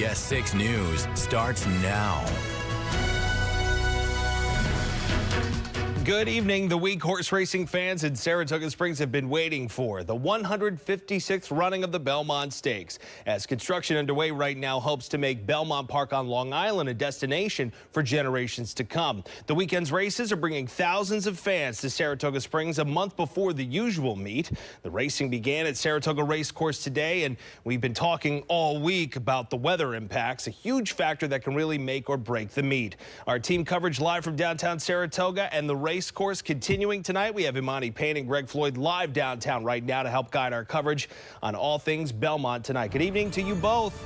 CBS 6 News starts now. Good evening. The week horse racing fans in Saratoga Springs have been waiting for the 156th running of the Belmont Stakes. As construction underway right now hopes to make Belmont Park on Long Island a destination for generations to come. The weekend's races are bringing thousands of fans to Saratoga Springs a month before the usual meet. The racing began at Saratoga Racecourse today, and we've been talking all week about the weather impacts, a huge factor that can really make or break the meet. Our team coverage live from downtown Saratoga and the race course continuing tonight. We have Imani Payne and Greg Floyd live downtown right now to help guide our coverage on all things Belmont tonight. Good evening to you both.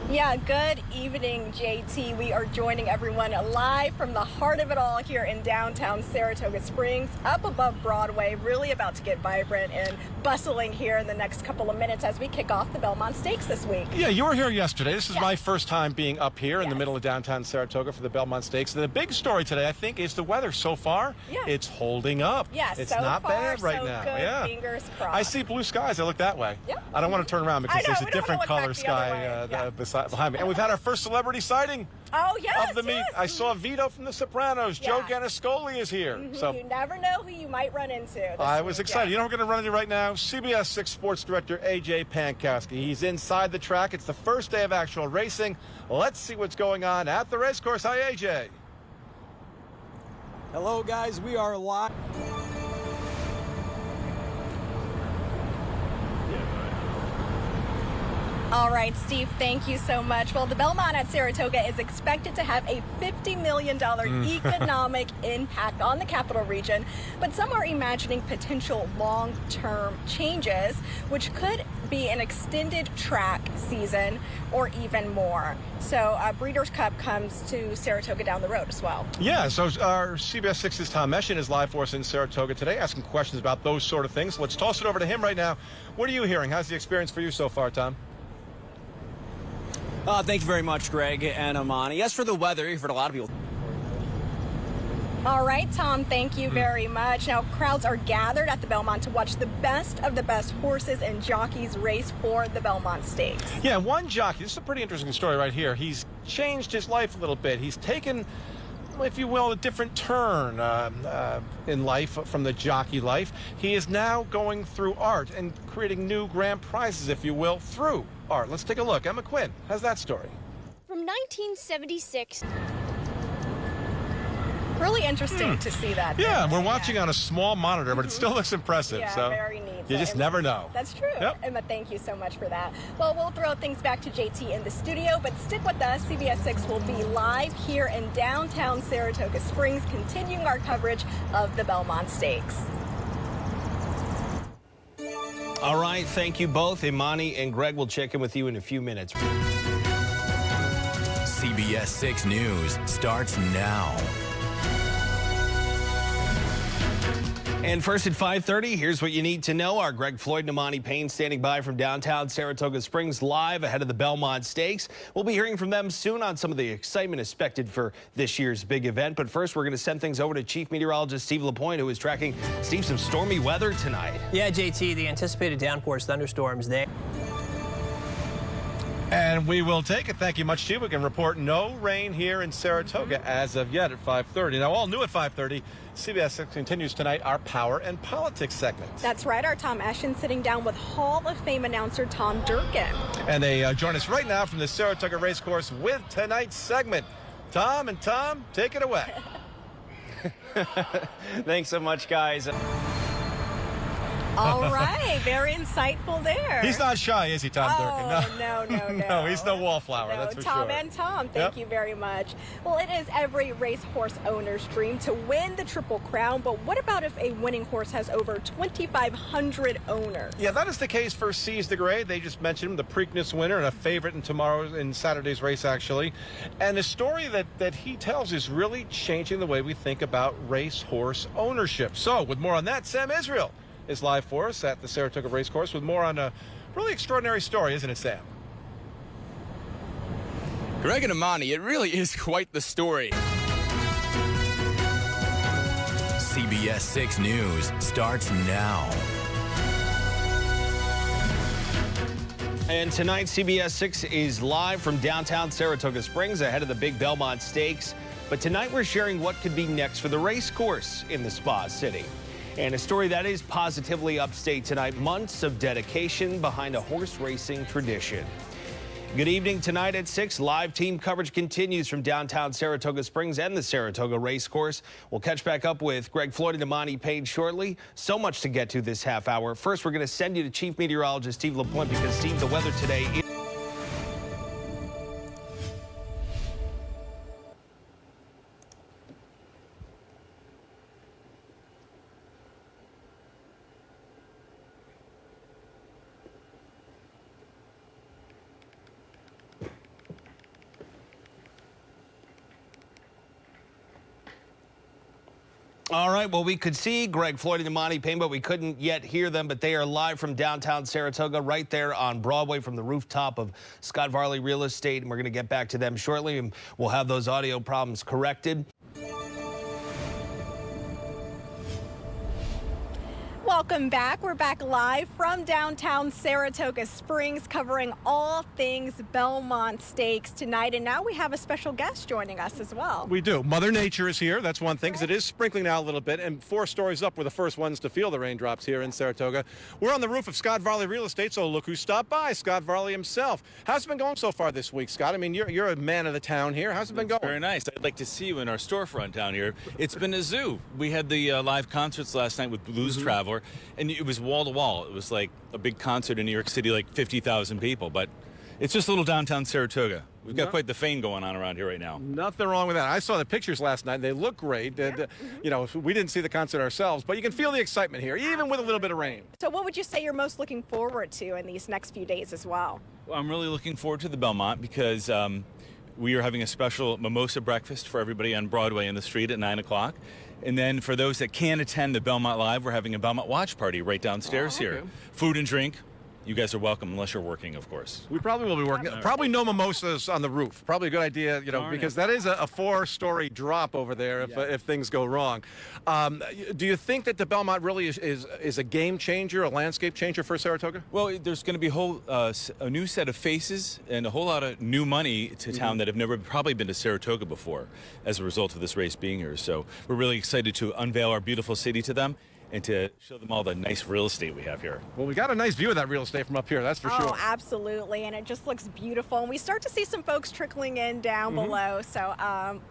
Yeah, good evening, JT. We are joining everyone live from the heart of it all here in downtown Saratoga Springs, up above Broadway, really about to get vibrant and bustling here in the next couple of minutes as we kick off the Belmont Stakes this week. Yeah, you were here yesterday. This is my first time being up here in the middle of downtown Saratoga for the Belmont Stakes. And the big story today, I think, is the weather. So far, it's holding up. Yes, it's so not far, bad right so now. Good. Yeah, Fingers crossed. I see blue skies. I look that way. Yep. I don't want to turn around because there's a different color sky behind me. And we've had our first celebrity sighting of the meet. I saw Vito from The Sopranos. Joe Ganascoli is here. So you never know who you might run into. I was excited. You know who we're going to run into right now? CBS 6 Sports Director AJ Pankowski. He's inside the track. It's the first day of actual racing. Let's see what's going on at the racecourse. Hi, AJ. Hello, guys. We are live. All right, Steve, thank you so much. Well, the Belmont at Saratoga is expected to have a $50 million economic impact on the capital region, but some are imagining potential long-term changes, which could be an extended track season or even more. So Breeders' Cup comes to Saratoga down the road as well. Yeah, so our CBS 6's Tom Meshin is live for us in Saratoga today, asking questions about those sort of things. Let's toss it over to him right now. What are you hearing? How's the experience for you so far, Tom? Thank you very much, Greg and Imani. As for the weather, you've heard a lot of people. All right, Tom, thank you very much. Now, crowds are gathered at the Belmont to watch the best of the best horses and jockeys race for the Belmont Stakes. Yeah, one jockey, this is a pretty interesting story right here. He's changed his life a little bit. He's taken, if you will, a different turn in life from the jockey life. He is now going through art and creating new grand prizes, if you will, through art. Let's take a look. Emma Quinn has that story. From 1976. Really interesting to see that. Yeah, we're watching on a small monitor, but it still looks impressive. Yeah, so very neat. You just never know. That's true. Yep. Emma, thank you so much for that. Well, we'll throw things back to JT in the studio, but stick with us. CBS 6 will be live here in downtown Saratoga Springs, continuing our coverage of the Belmont Stakes. All right. Thank you both. Imani and Greg will check in with you in a few minutes. CBS 6 News starts now. And first at 5:30, here's what you need to know. Our Greg Floyd and Imani Payne standing by from downtown Saratoga Springs live ahead of the Belmont Stakes. We'll be hearing from them soon on some of the excitement expected for this year's big event. But first, we're going to send things over to Chief Meteorologist Steve LaPointe, who is tracking, Steve, some stormy weather tonight. Yeah, JT, the anticipated downpours, thunderstorms there. And we will take it. Thank you much, Steve. We can report no rain here in Saratoga as of yet at 5:30. Now, all new at 5:30, CBS 6 continues tonight our Power and Politics segment. That's right. Our Tom Eshin sitting down with Hall of Fame announcer Tom Durkin. And they join us right now from the Saratoga Racecourse with tonight's segment. Tom, take it away. Thanks so much, guys. All right, very insightful there. He's not shy, is he, Tom Durkin? No. No, he's no wallflower, that's for Tom sure. and Tom, thank you very much. Well, it is every racehorse owner's dream to win the Triple Crown, but what about if a winning horse has over 2,500 owners? Yeah, that is the case for Seize the Grey. They just mentioned him, the Preakness winner and a favorite in Saturday's race, actually. And the story that he tells is really changing the way we think about racehorse ownership. So, with more on that, Sam Israel is live for us at the Saratoga Racecourse with more on a really extraordinary story, isn't it, Sam? Greg and Imani, it really is quite the story. CBS 6 News starts now. And tonight, CBS 6 is live from downtown Saratoga Springs ahead of the big Belmont Stakes. But tonight, we're sharing what could be next for the race course in the Spa City. And a story that is positively upstate tonight, months of dedication behind a horse racing tradition. Good evening. Tonight at 6, live team coverage continues from downtown Saratoga Springs and the Saratoga Racecourse. We'll catch back up with Greg Floyd and Amani Page shortly. So much to get to this half hour. First, we're going to send you to Chief Meteorologist Steve LaPointe because, Steve, the weather today is... All right, well, we could see Greg Floyd and Amani Payne, but we couldn't yet hear them. But they are live from downtown Saratoga, right there on Broadway from the rooftop of Scott Varley Real Estate. And we're going to get back to them shortly, and we'll have those audio problems corrected. Welcome back. We're back live from downtown Saratoga Springs covering all things Belmont Stakes tonight. And now we have a special guest joining us as well. We do. Mother Nature is here. That's one thing, because it is sprinkling now a little bit. And 4 stories up, we're the first ones to feel the raindrops here in Saratoga. We're on the roof of Scott Varley Real Estate, so look who stopped by, Scott Varley himself. How's it been going so far this week, Scott? I mean, you're a man of the town here. How's it been going? Very nice. I'd like to see you in our storefront down here. It's been a zoo. We had the live concerts last night with Blues Traveler, and it was wall to wall. It was like a big concert in New York City, like 50,000 people. But it's just a little downtown Saratoga. We've got quite the fame going on around here right now. Nothing wrong with that. I saw the pictures last night. They look great. You know, we didn't see the concert ourselves, but you can feel the excitement here, even with a little bit of rain. So what would you say you're most looking forward to in these next few days as well? Well, I'm really looking forward to the Belmont because we are having a special mimosa breakfast for everybody on Broadway in the street at 9 o'clock. And then for those that can't attend the Belmont Live, we're having a Belmont watch party right downstairs here. Food and drink. You guys are welcome, unless you're working, of course. We probably will be working. Probably no mimosas on the roof. Probably a good idea, you know, because that is a 4-story drop over there if things go wrong. Do you think that the Belmont really is a game changer, a landscape changer for Saratoga? Well, there's going to be a new set of faces and a whole lot of new money to town that have never probably been to Saratoga before as a result of this race being here. So we're really excited to unveil our beautiful city to them and to show them all the nice real estate we have here. Well, we got a nice view of that real estate from up here, that's for sure. Oh, absolutely, and it just looks beautiful. And we start to see some folks trickling in down below, so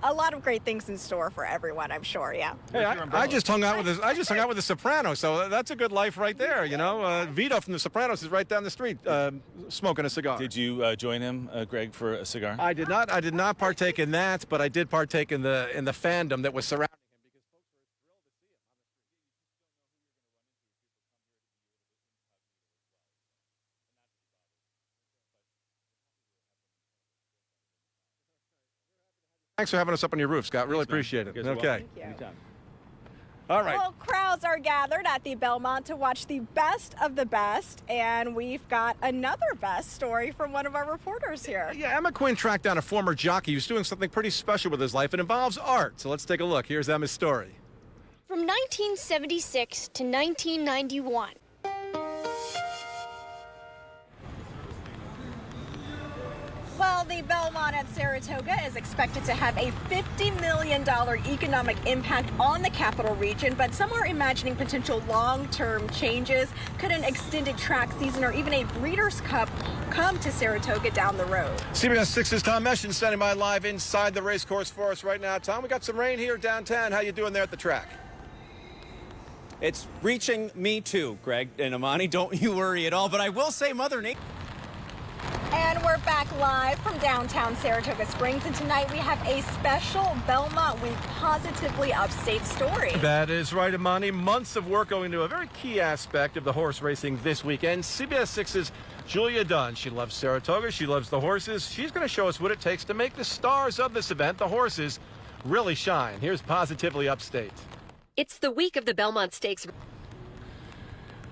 a lot of great things in store for everyone, I'm sure. Yeah. Hey, I just hung out with the Sopranos, so that's a good life right there. You know, Vito from the Sopranos is right down the street smoking a cigar. Did you join him, Greg, for a cigar? I did not. I did not partake in that, but I did partake in the fandom that was surrounding. Thanks for having us up on your roof, Scott. Really appreciate it. Okay. Thank you. All right. Well, crowds are gathered at the Belmont to watch the best of the best, and we've got another best story from one of our reporters here. Yeah, Emma Quinn tracked down a former jockey who's doing something pretty special with his life. It involves art. So let's take a look. Here's Emma's story. From 1976 to 1991. Well, the Belmont at Saratoga is expected to have a $50 million economic impact on the capital region, but some are imagining potential long-term changes. Could an extended track season or even a Breeders' Cup come to Saratoga down the road? CBS 6's Tom Meshin standing by live inside the race course for us right now. Tom, we got some rain here downtown. How you doing there at the track? It's reaching me too, Greg and Amani. Don't you worry at all. But I will say Mother Nature. And we're back live from downtown Saratoga Springs, and tonight we have a special Belmont Week positively upstate story. That is right, Amani. Months of work going into a very key aspect of the horse racing this weekend. CBS 6's Julia Dunn. She loves Saratoga. She loves the horses. She's going to show us what it takes to make the stars of this event, the horses, really shine. Here's Positively Upstate. It's the week of the Belmont Stakes.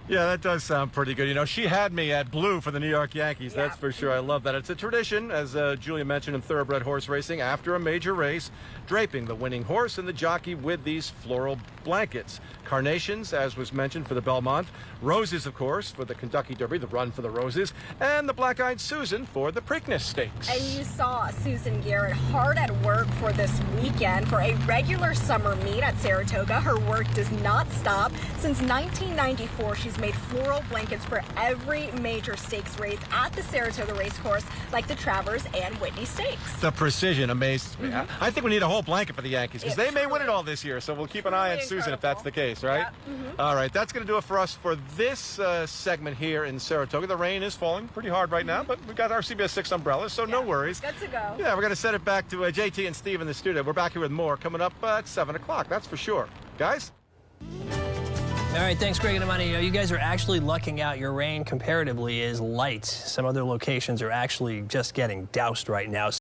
Yeah, that does sound pretty good. You know, she had me at blue for the New York Yankees. Yeah. That's for sure. I love that. It's a tradition, as Julia mentioned, in thoroughbred horse racing, after a major race, draping the winning horse and the jockey with these floral blankets. Carnations, as was mentioned, for the Belmont. Roses, of course, for the Kentucky Derby, the Run for the Roses. And the Black-Eyed Susan for the Preakness Stakes. And you saw Susan Garrett hard at work for this weekend for a regular summer meet at Saratoga. Her work does not stop. Since 1994, she's made floral blankets for every major stakes race at the Saratoga Racecourse, like the Travers and Whitney Stakes. The precision amazes me. Mm-hmm. I think we need a whole blanket for the Yankees, because they may win it all this year, so we'll keep an eye on Truly Susan if incredible. that's the case, right? Yeah. Mm-hmm. All right, that's going to do it for us for this segment here in Saratoga. The rain is falling pretty hard right now, but we've got our CBS 6 umbrellas, so no worries. Good to go. Yeah, we're going to send it back to JT and Steve in the studio. We're back here with more coming up at 7 o'clock, that's for sure. Guys? All right, thanks, Greg and Amani. You know, you guys are actually lucking out. Your rain comparatively is light. Some other locations are actually just getting doused right now.